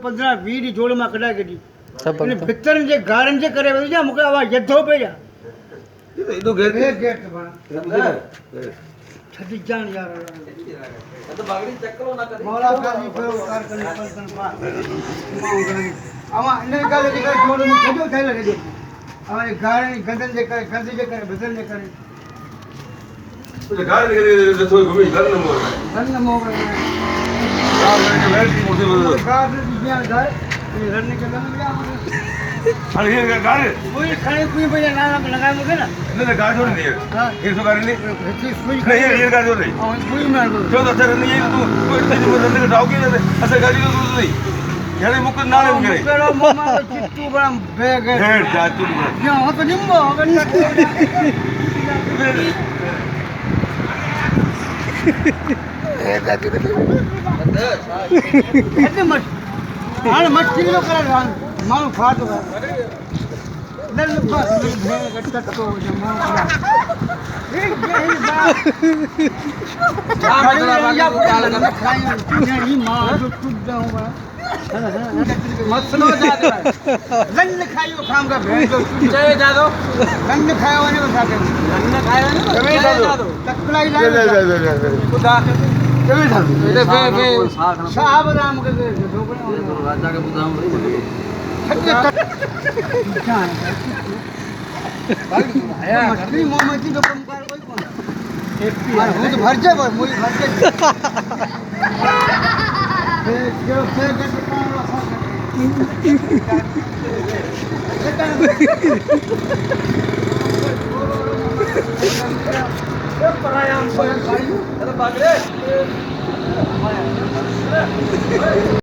15-20 D जोड़ में कढाए कढी सब इन भितर जे गारन जे करे वई जा मुके आवा यद्धो पे जा एडो घेर ए गेट बण छदी जान यार तो बागड़ी चक्करो ना करे मौला काजी पे कार करने पन पा आवा ने गाले जे करे जोड़ में छजो थे लगे जे आवा गारन गंदन जे करे गंद जे करे भितर जे करे तो गाड़ी के थोड़ी घूमी घर न मोर गंद मोग कार के वेल की मोटे बदल कार जी जान जाए ये रन के गंद लिया अरे ये गाड़ी कोई खाने कोई भैया ना लगाए मुके ना नहीं गाड़ी थोड़ी नहीं है हां ये सो गाड़ी नहीं रची कोई नहीं ये गाड़ी थोड़ी और कोई मार दो जो तो सर नहीं है तू कोई तेरी मदद नहीं डाउ के ऐसे गाड़ी तो नहीं यानी मुक ना ले मुके pero mama चिट्टू बड़ा बैग है हेड जा तू या हो तो निम्बो ऐसे मत हां मत किलो कर मानो फाट हो दल बस भेड़ कटको जमा या खाई नहीं मां जो टूट जाऊंगा मसलो जादो रन खाइयो खाम का भेड़ जो चले जादो रन खायो ने बता के रन खायो ने चले जादो तकलाई ला खुदा चले जादो बे साहब राम के राजा के बुदाम आया मछली मोमती तो कम कर कोई कौन हूं तो भर जा मोई भर जा जो से के परायाम